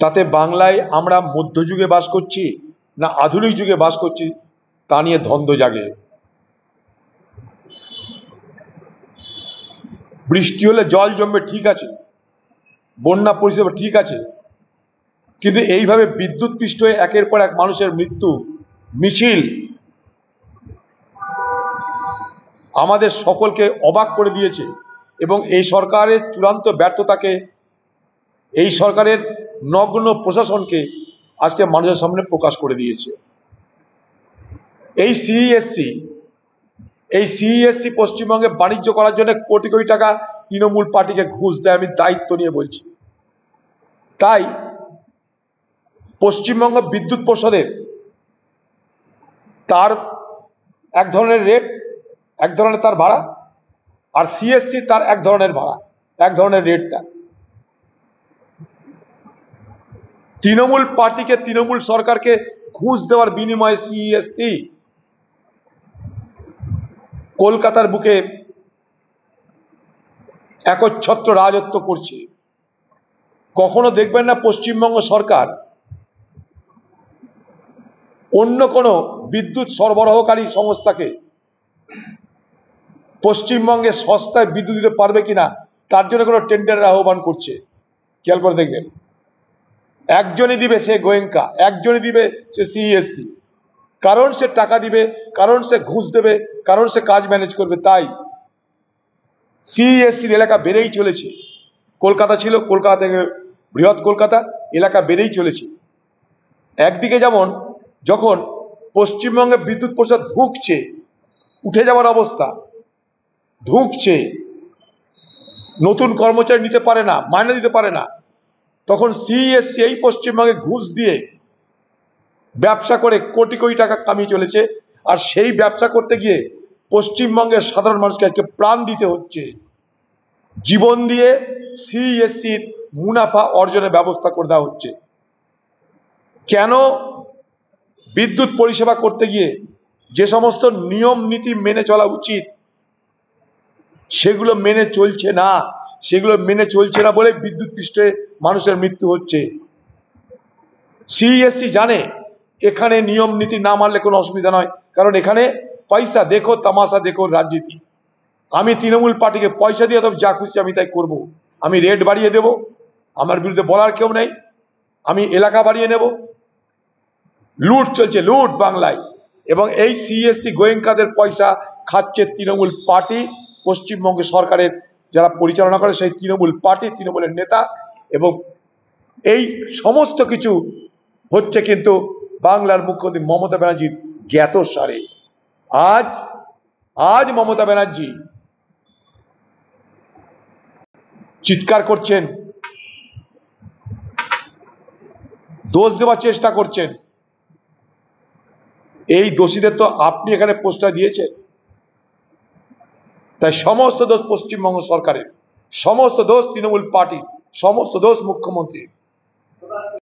তাতে বাংলায় আমরা মধ্যযুগে বাস করছি না আধুনিক যুগে বাস করছি তা নিয়ে দ্বন্দ্ব জাগে। বৃষ্টি হলে জল জমবে ঠিক আছে, বন্যা পরিষেবা ঠিক আছে, কিন্তু এইভাবে বিদ্যুৎ পৃষ্ঠ হয়ে একের পর এক মানুষের মৃত্যু মিছিল আমাদের সকলকে অবাক করে দিয়েছে এবং এই সরকারের চূড়ান্ত ব্যর্থতাকে, এই সরকারের নগ্ন প্রশাসনকে আজকে মানুষের সামনে প্রকাশ করে দিয়েছে। এই সিইএসসি পশ্চিমবঙ্গে বাণিজ্য করার জন্য কোটি কোটি টাকা তৃণমূল পার্টিকে ঘুষ দেয়, আমি দায়িত্ব নিয়ে বলছি। তাই পশ্চিমবঙ্গ বিদ্যুৎ পর্ষদের তার এক ধরনের রেট, এক ধরনের তার ভাড়া, আর সিএসসি তার এক ধরনের ভাড়া, এক ধরনের রেটটা। তৃণমূল পার্টিকে, তৃণমূল সরকারকে ঘুষ দেওয়ার বিনিময়ে সিএসসি কলকাতার বুকে একচ্ছত্র রাজত্ব করছে। কখনো দেখবেন না পশ্চিমবঙ্গ সরকার অন্য কোনো বিদ্যুৎ সরবরাহকারী সংস্থাকে পশ্চিমবঙ্গে সস্তায় বিদ্যুৎ দিতে পারবে কিনা তার জন্য কোনো টেন্ডারের আহ্বান করছে। খেয়াল করে দেখবেন, একজনই দিবে সে গোয়েঙ্কা, একজনই দিবে সে সিইএসসি, কারণ সে টাকা দিবে, কারণ সে ঘুষ দেবে, কারণ সে কাজ ম্যানেজ করবে। তাই সিইএসসির এলাকা বেড়েই চলেছে। কলকাতা ছিল, কলকাতা থেকে বৃহৎ কলকাতা এলাকা বেড়েই চলেছে। একদিকে যেমন যখন পশ্চিমবঙ্গে বিদ্যুৎ পরিষদ ধুঁকছে, উঠে যাওয়ার অবস্থা, ধুঁকছে, নতুন কর্মচারী নিতে পারে না, মাইনে দিতে পারে না, তখন সিইএসসি এই পশ্চিমবঙ্গে ঘুষ দিয়ে ব্যবসা করে কোটি কোটি টাকা কামিয়ে চলেছে। আর সেই ব্যবসা করতে গিয়ে পশ্চিমবঙ্গের সাধারণ মানুষকে আজকে প্রাণ দিতে হচ্ছে, জীবন দিয়ে সিইএসসির মুনাফা অর্জনের ব্যবস্থা করে দেওয়া হচ্ছে। কেন? বিদ্যুৎ পরিষেবা করতে গিয়ে যে সমস্ত নিয়ম নীতি মেনে চলা উচিত সেগুলো মেনে চলছে না, সেগুলো মেনে চলছে না বলে বিদ্যুৎ পৃষ্ঠে মানুষের মৃত্যু হচ্ছে। সিইএসসি জানে এখানে নিয়ম নীতি না মানলে কোনো অসুবিধা নয়, কারণ এখানে পয়সা দেখো, তামাশা দেখো, রাজনীতি। আমি তৃণমূল পার্টিকে পয়সা দিয়ে তবে যা খুশি আমি তাই করব। আমি রেট বাড়িয়ে দেব, আমার বিরুদ্ধে বলার কেউ নেই, আমি এলাকা বাড়িয়ে নেব। লুট চলছে, লুট বাংলায়, এবং এই সিইএসসি গোয়েঙ্কাদের পয়সা খাচ্ছে তৃণমূল পার্টি, পশ্চিমবঙ্গ সরকারের যারা পরিচালনা করে সেই তৃণমূল পার্টি, তৃণমূলের নেতা, এবং এই সমস্ত কিছু হচ্ছে কিন্তু বাংলার মুখ্যমন্ত্রী মমতা ব্যানার্জির জ্ঞাতসারে। আজ মমতা ব্যানার্জি চিৎকার করছেন, দোষ দেওয়ার চেষ্টা করছেন। এই দোষীদের তো আপনি এখানে পোস্টার দিয়েছেন, তাই সমস্ত দোষ পশ্চিমবঙ্গ সরকারের, সমস্ত দোষ তৃণমূল পার্টির, সমস্ত দোষ মুখ্যমন্ত্রীর।